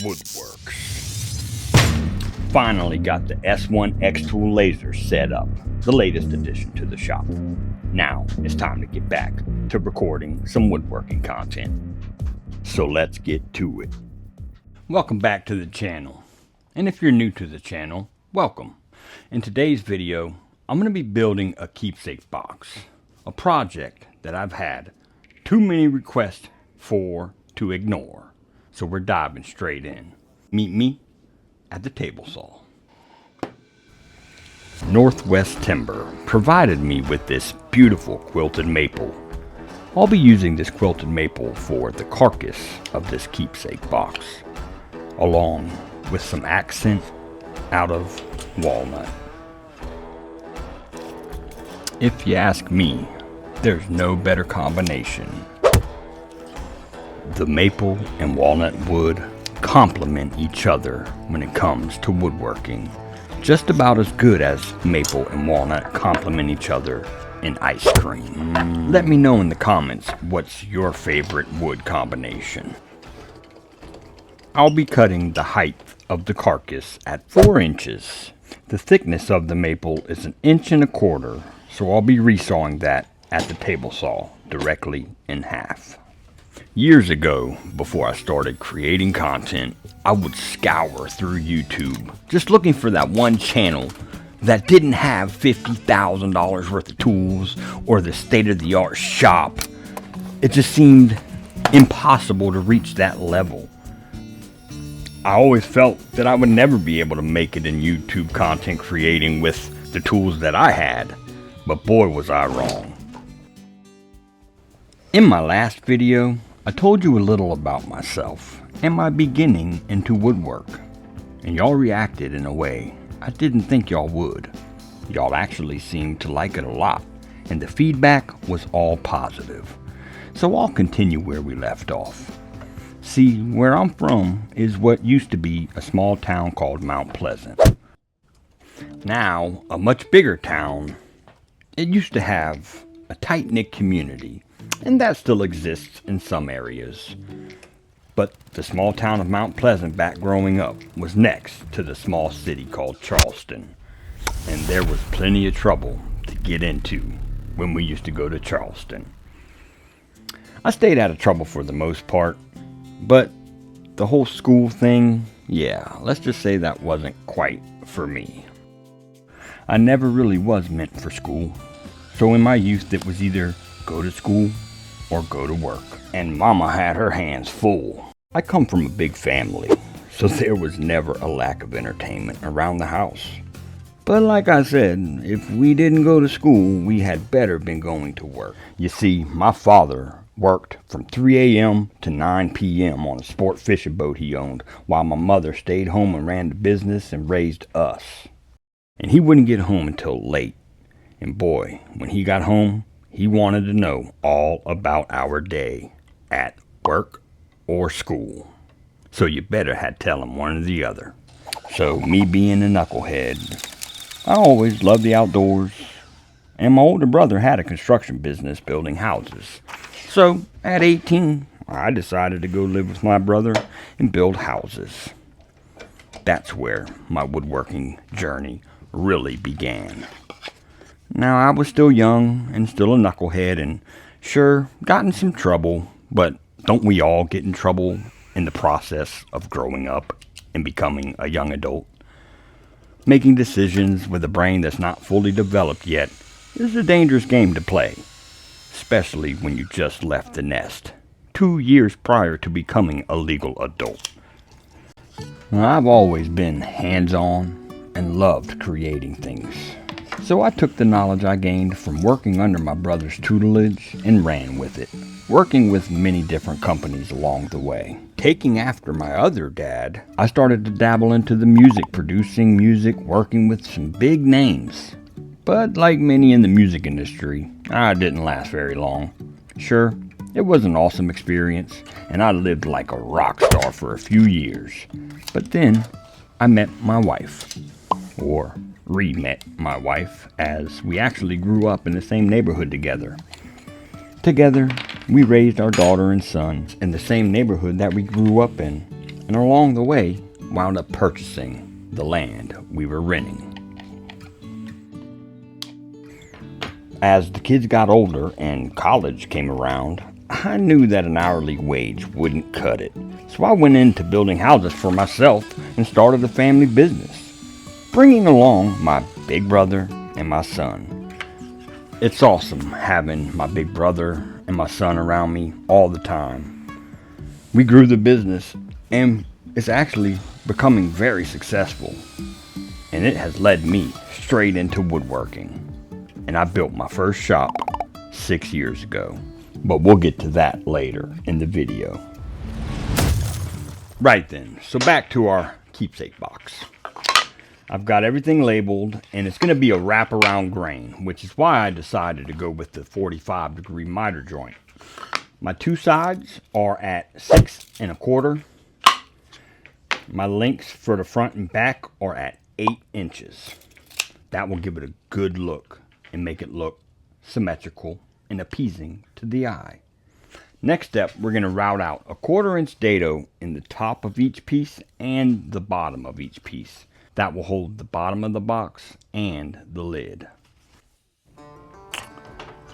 Woodworks. Finally got the S1 X2 laser set up, the latest addition to the shop. Now it's time to get back to recording some woodworking content. So let's get to it. Welcome back to the channel. And if you're new to the channel, welcome. In today's video, I'm going to be building a keepsake box, a project that I've had too many requests for to ignore. So we're diving straight in. Meet me at the table saw. Northwest Timber provided me with this beautiful quilted maple. I'll be using this quilted maple for the carcass of this keepsake box, along with some accent out of walnut. If you ask me, there's no better combination. The maple and walnut wood complement each other when it comes to woodworking, just about as good as maple and walnut complement each other in ice cream. Let me know in the comments what's your favorite wood combination. I'll be cutting the height of the carcass at 4 inches. The thickness of the maple is 1.25 inches, so I'll be resawing that at the table saw directly in half. Years ago, before I started creating content, I would scour through YouTube just looking for that one channel that didn't have $50,000 worth of tools or the state-of-the-art shop. It just seemed impossible to reach that level. I always felt that I would never be able to make it in YouTube content creating with the tools that I had, but boy was I wrong. In my last video, I told you a little about myself and my beginning into woodwork, and y'all reacted in a way I didn't think y'all would. Y'all actually seemed to like it a lot, and the feedback was all positive. So I'll continue where we left off. See, where I'm from is what used to be a small town called Mount Pleasant. Now, a much bigger town. It used to have a tight-knit community, and that still exists in some areas. But the small town of Mount Pleasant back growing up was next to the small city called Charleston. And there was plenty of trouble to get into when we used to go to Charleston. I stayed out of trouble for the most part, but the whole school thing, yeah, let's just say that wasn't quite for me. I never really was meant for school. So in my youth it was either go to school or go to work. And Mama had her hands full. I come from a big family, so there was never a lack of entertainment around the house. But like I said, if we didn't go to school, we had better been going to work. You see, my father worked from 3 a.m. to 9 p.m. on a sport fishing boat he owned, while my mother stayed home and ran the business and raised us. And he wouldn't get home until late. And boy, when he got home, he wanted to know all about our day at work or school. So you better had tell him one or the other. So me being a knucklehead, I always loved the outdoors. And my older brother had a construction business building houses. So at 18, I decided to go live with my brother and build houses. That's where my woodworking journey really began. Now, I was still young and still a knucklehead and sure, got in some trouble, but don't we all get in trouble in the process of growing up and becoming a young adult? Making decisions with a brain that's not fully developed yet is a dangerous game to play, especially when you just left the nest 2 years prior to becoming a legal adult. I've always been hands-on and loved creating things. So I took the knowledge I gained from working under my brother's tutelage and ran with it, working with many different companies along the way. Taking after my other dad, I started to dabble into the music, producing music, working with some big names. But like many in the music industry, I didn't last very long. Sure, it was an awesome experience, and I lived like a rock star for a few years. But then I met my wife, or re-met my wife, as we actually grew up in the same neighborhood together. Together, we raised our daughter and son in the same neighborhood that we grew up in. and along the way wound up purchasing the land we were renting. As the kids got older and college came around, I knew that an hourly wage wouldn't cut it. So I went into building houses for myself and started a family business, bringing along my big brother and my son. It's awesome having my big brother and my son around me all the time. We grew the business and it's actually becoming very successful. And it has led me straight into woodworking. And I built my first shop 6 years ago. But we'll get to that later in the video. Right then, so back to our keepsake box. I've got everything labeled, and it's going to be a wraparound grain, which is why I decided to go with the 45-degree miter joint. My two sides are at 6 1/4. My lengths for the front and back are at 8 inches. That will give it a good look and make it look symmetrical and appeasing to the eye. Next step, we're going to route out a 1/4 inch dado in the top of each piece and the bottom of each piece. That will hold the bottom of the box and the lid.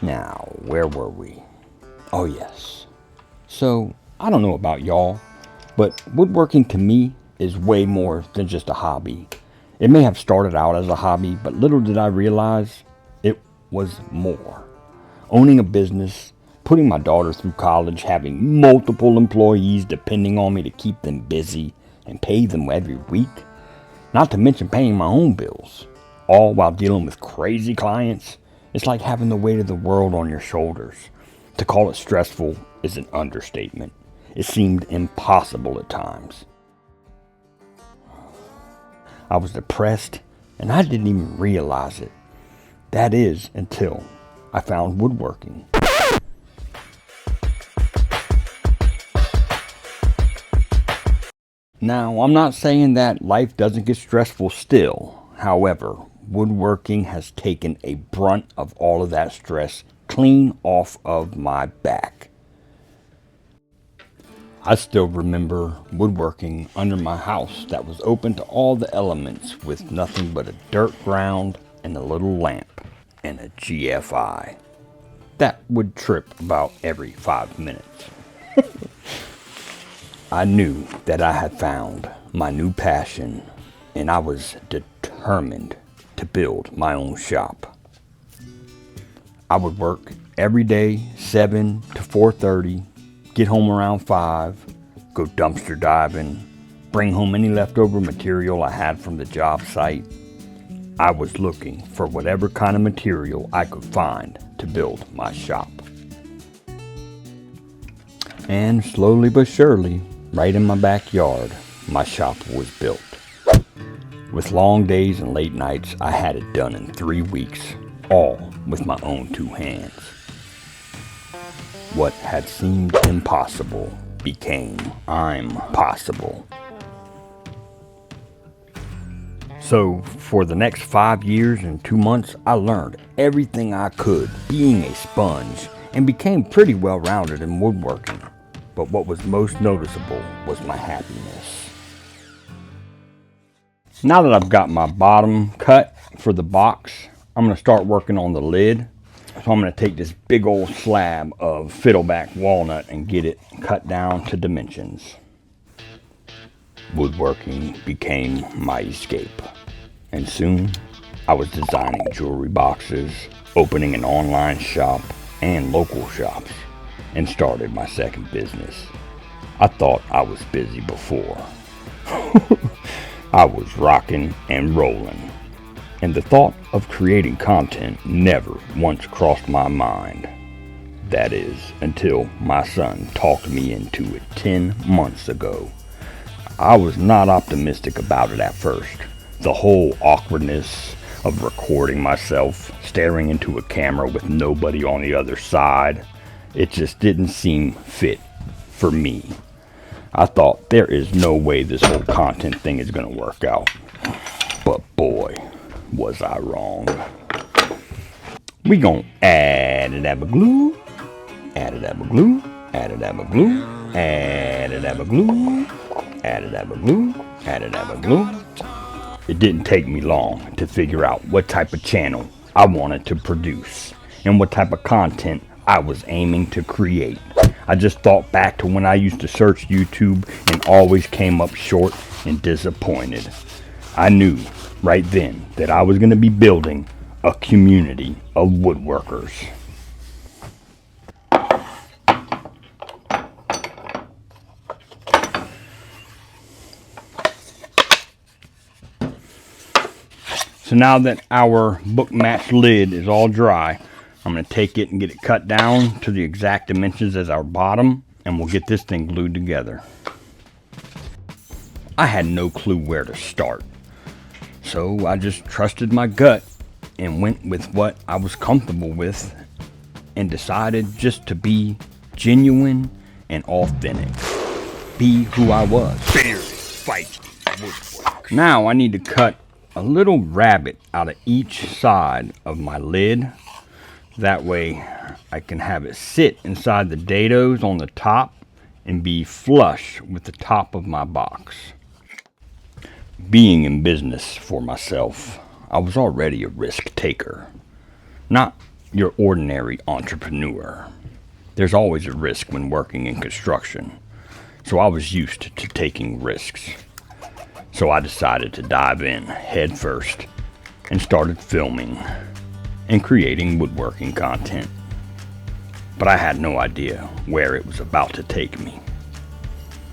Now, where were we? Oh yes. So, I don't know about y'all, but woodworking to me is way more than just a hobby. It may have started out as a hobby, but little did I realize it was more. Owning a business, putting my daughter through college, having multiple employees depending on me to keep them busy and pay them every week, not to mention paying my own bills, all while dealing with crazy clients. It's like having the weight of the world on your shoulders. To call it stressful is an understatement. It seemed impossible at times. I was depressed and I didn't even realize it. That is until I found woodworking. Now, I'm not saying that life doesn't get stressful still. However, woodworking has taken a brunt of all of that stress clean off of my back. I still remember woodworking under my house that was open to all the elements with nothing but a dirt ground and a little lamp and a GFI. That would trip about every 5 minutes. I knew that I had found my new passion and I was determined to build my own shop. I would work every day 7 to 4:30, get home around 5, go dumpster diving, bring home any leftover material I had from the job site. I was looking for whatever kind of material I could find to build my shop. And slowly but surely, right in my backyard, my shop was built. With long days and late nights, I had it done in 3 weeks, all with my own 2 hands. What had seemed impossible became I'm possible. So for the next 5 years and 2 months, I learned everything I could, being a sponge, and became pretty well-rounded in woodworking. But what was most noticeable was my happiness. Now that I've got my bottom cut for the box, I'm going to start working on the lid. So I'm going to take this big old slab of fiddleback walnut and get it cut down to dimensions. Woodworking became my escape. And soon, I was designing jewelry boxes, opening an online shop and local shops, and started my second business. I thought I was busy before. I was rocking and rolling. And the thought of creating content never once crossed my mind. That is, until my son talked me into it 10 months ago. I was not optimistic about it at first. The whole awkwardness of recording myself, staring into a camera with nobody on the other side, it just didn't seem fit for me. I thought there is no way this whole content thing is going to work out. But boy, was I wrong. We gon' add a dab of glue, add a dab of glue, add a dab of glue, add a dab of glue, added Elegoo, added Elegoo. It didn't take me long to figure out what type of channel I wanted to produce and what type of content I was aiming to create. I just thought back to when I used to search YouTube and always came up short and disappointed. I knew right then that I was going to be building a community of woodworkers. So now that our book match lid is all dry, I'm going to take it and get it cut down to the exact dimensions as our bottom, and we'll get this thing glued together. I had no clue where to start, so I just trusted my gut and went with what I was comfortable with and decided just to be genuine and authentic. Be who I was. Bearded Viking Woodworks. Now I need to cut a little rabbet out of each side of my lid. That way I can have it sit inside the dados on the top and be flush with the top of my box. Being in business for myself, I was already a risk taker. Not your ordinary entrepreneur. There's always a risk when working in construction, so I was used to taking risks. So I decided to dive in head first and started filming and creating woodworking content. But I had no idea where it was about to take me.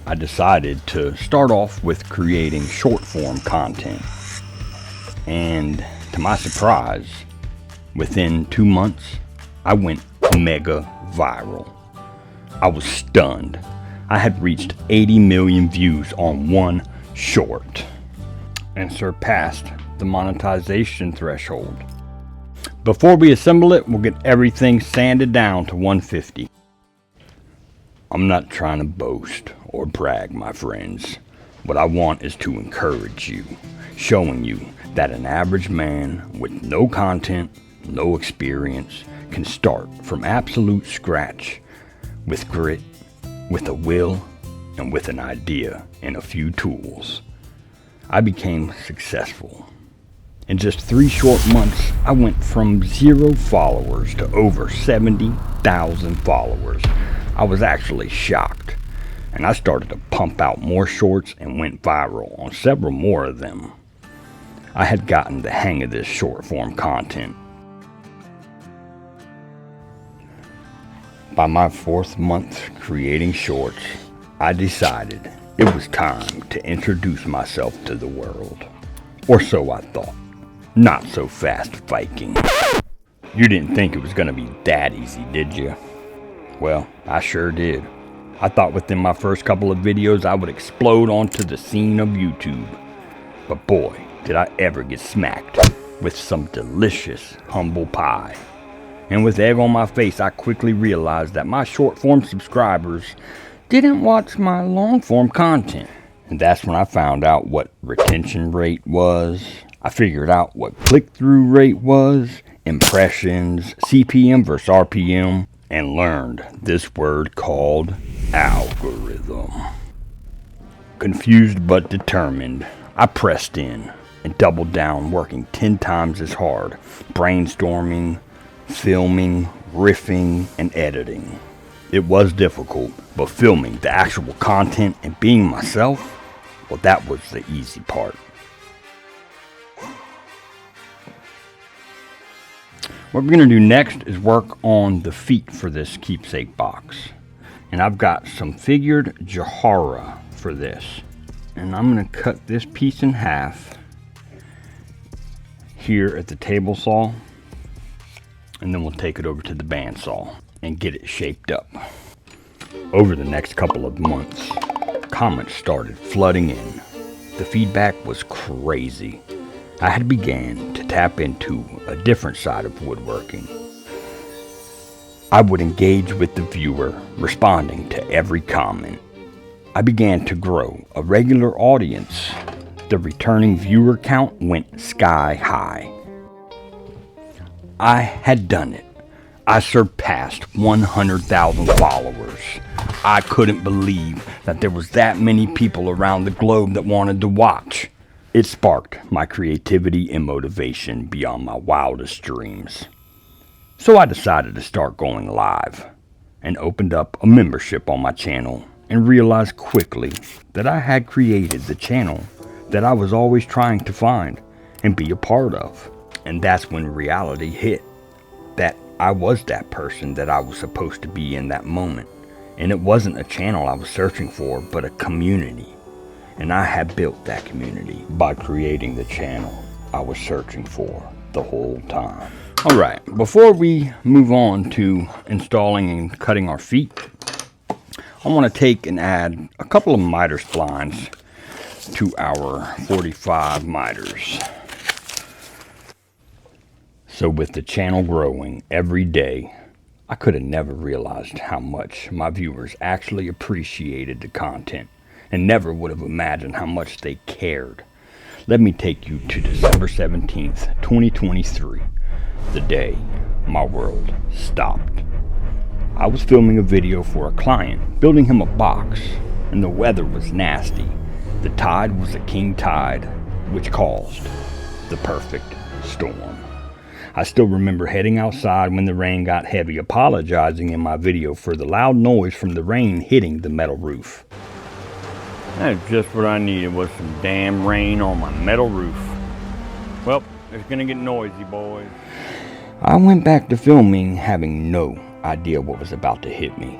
I decided to start off with creating short form content. And to my surprise, within 2 months, I went mega viral. I was stunned. I had reached 80 million views on one short and surpassed the monetization threshold. Before we assemble it, we'll get everything sanded down to 150. I'm not trying to boast or brag, my friends. What I want is to encourage you, showing you that an average man with no content, no experience, can start from absolute scratch with grit, with a will, and with an idea and a few tools. I became successful. In just 3 short months, I went from 0 followers to over 70,000 followers. I was actually shocked, and I started to pump out more shorts and went viral on several more of them. I had gotten the hang of this short form content. By my 4th month creating shorts, I decided it was time to introduce myself to the world. Or so I thought. Not so fast, Viking. You didn't think it was gonna be that easy, did you? Well, I sure did. I thought within my first couple of videos I would explode onto the scene of YouTube. But boy, did I ever get smacked with some delicious humble pie. And with egg on my face, I quickly realized that my short form subscribers didn't watch my long form content. And that's when I found out what retention rate was. I figured out what click-through rate was, impressions, CPM versus RPM, and learned this word called algorithm. Confused but determined, I pressed in and doubled down, working 10 times as hard, brainstorming, filming, riffing, and editing. It was difficult, but filming the actual content and being myself, well, that was the easy part. What we're going to do next is work on the feet for this keepsake box. And I've got some figured Jahara for this. And I'm going to cut this piece in half here at the table saw. And then we'll take it over to the bandsaw and get it shaped up. Over the next couple of months, comments started flooding in. The feedback was crazy. I had began to tap into a different side of woodworking. I would engage with the viewer, responding to every comment. I began to grow a regular audience. The returning viewer count went sky high. I had done it. I surpassed 100,000 followers. I couldn't believe that there was that many people around the globe that wanted to watch. It sparked my creativity and motivation beyond my wildest dreams. So I decided to start going live and opened up a membership on my channel and realized quickly that I had created the channel that I was always trying to find and be a part of. And that's when reality hit, that I was that person that I was supposed to be in that moment. And it wasn't a channel I was searching for, but a community. And I had built that community by creating the channel I was searching for the whole time. Alright, before we move on to installing and cutting our feet, I want to take and add a couple of miter splines to our 45 miters. So with the channel growing every day, I could have never realized how much my viewers actually appreciated the content and never would have imagined how much they cared. Let me take you to December 17th, 2023, the day my world stopped. I was filming a video for a client, building him a box, and the weather was nasty. The tide was a king tide, which caused the perfect storm. I still remember heading outside when the rain got heavy, apologizing in my video for the loud noise from the rain hitting the metal roof. That's just what I needed, was some damn rain on my metal roof. Well, it's gonna get noisy, boys. I went back to filming, having no idea what was about to hit me.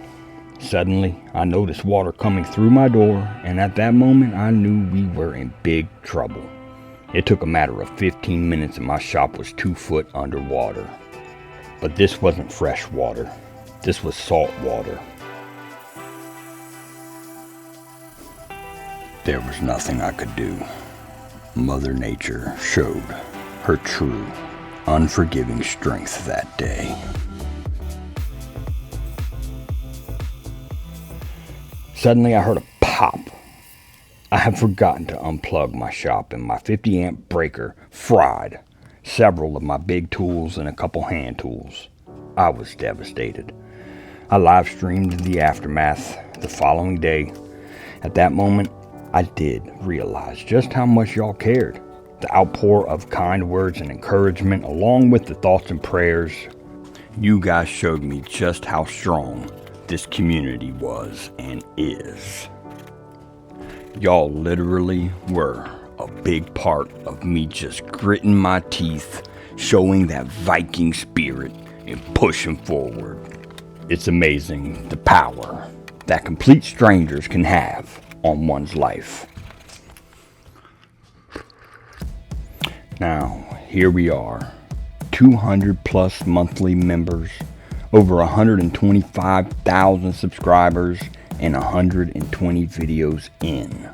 Suddenly, I noticed water coming through my door, and at that moment, I knew we were in big trouble. It took a matter of 15 minutes and my shop was 2 foot underwater. But this wasn't fresh water. This was salt water. There was nothing I could do. Mother Nature showed her true, unforgiving strength that day. Suddenly I heard a pop. I had forgotten to unplug my shop and my 50 amp breaker fried several of my big tools and a couple hand tools. I was devastated. I live streamed the aftermath the following day. At that moment, I did realize just how much y'all cared. The outpour of kind words and encouragement, along with the thoughts and prayers, you guys showed me just how strong this community was and is. Y'all literally were a big part of me just gritting my teeth, showing that Viking spirit and pushing forward. It's amazing the power that complete strangers can have on one's life. Now, here we are, 200 plus monthly members, over 125,000 subscribers, and 120 videos in.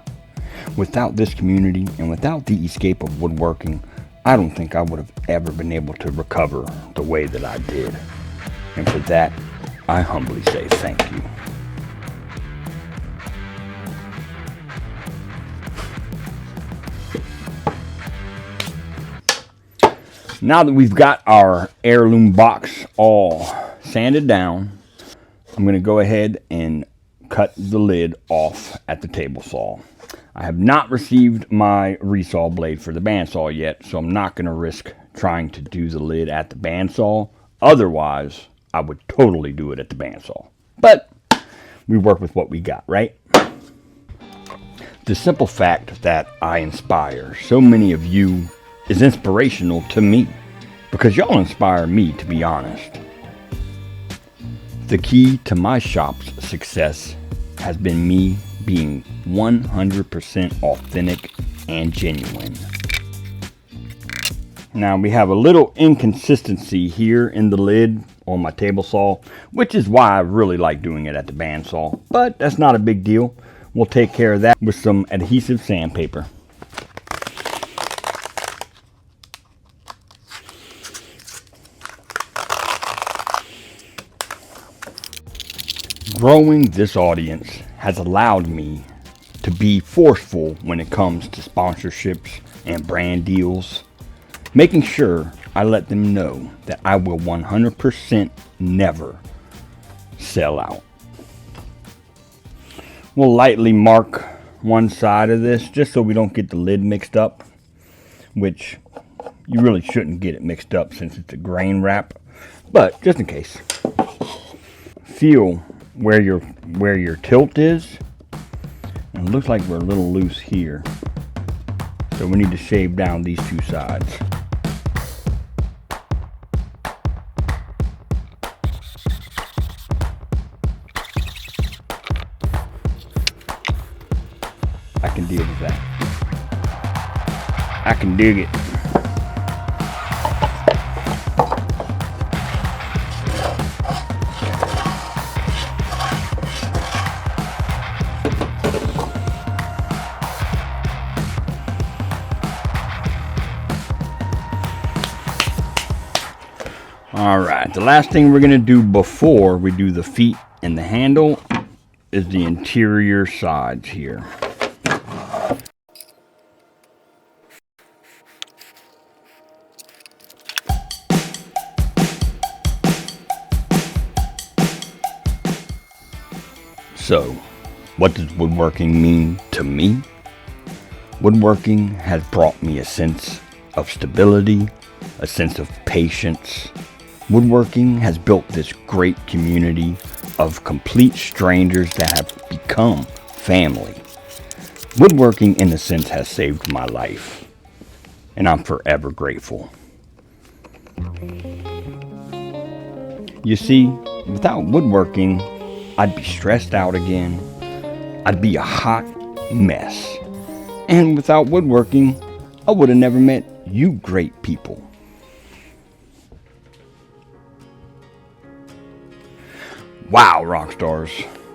Without this community and without the escape of woodworking, I don't think I would have ever been able to recover the way that I did. And for that, I humbly say thank you. Now that we've got our heirloom box all sanded down, I'm going to go ahead and cut the lid off at the table saw. I have not received my Resaw blade for the bandsaw yet, so I'm not going to risk trying to do the lid at the bandsaw. Otherwise, I would totally do it at the bandsaw. But we work with what we got, right? The simple fact that I inspire so many of you is inspirational to me, because y'all inspire me, to be honest. The key to my shop's success has been me being 100% authentic and genuine. Now we have a little inconsistency here in the lid on my table saw, which is why I really like doing it at the bandsaw, but that's not a big deal. We'll take care of that with some adhesive sandpaper. Growing this audience has allowed me to be forceful when it comes to sponsorships and brand deals, making sure I let them know that I will 100% never sell out. We'll lightly mark one side of this just so we don't get the lid mixed up, which you really shouldn't get it mixed up since it's a grain wrap, but just in case. Feel where your tilt is, and it looks like we're a little loose here, so we need to shave down these two sides. I can deal with that. I can dig it. Alright, the last thing we're going to do before we do the feet and the handle is the interior sides here. So, what does woodworking mean to me? Woodworking has brought me a sense of stability, a sense of patience. Woodworking has built this great community of complete strangers that have become family. Woodworking, in a sense, has saved my life, and I'm forever grateful. You see, without woodworking, I'd be stressed out again. I'd be a hot mess. And without woodworking, I would have never met you great people. Wow, rock stars.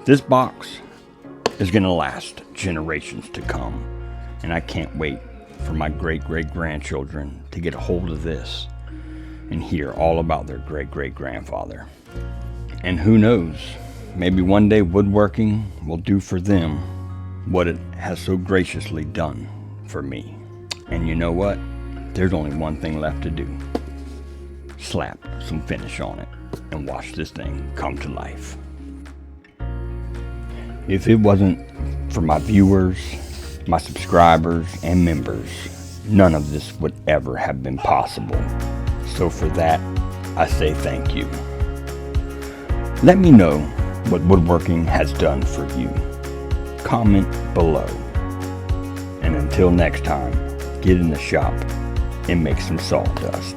This box is going to last generations to come. And I can't wait for my great-great-grandchildren to get a hold of this and hear all about their great-great-grandfather. And who knows, maybe one day woodworking will do for them what it has so graciously done for me. And you know what? There's only one thing left to do. Slap some finish on it and watch this thing come to life. If it wasn't for my viewers, my subscribers, and members, none of this would ever have been possible. So for that, I say thank you. Let me know what woodworking has done for you. Comment below. And until next time, get in the shop and make some sawdust.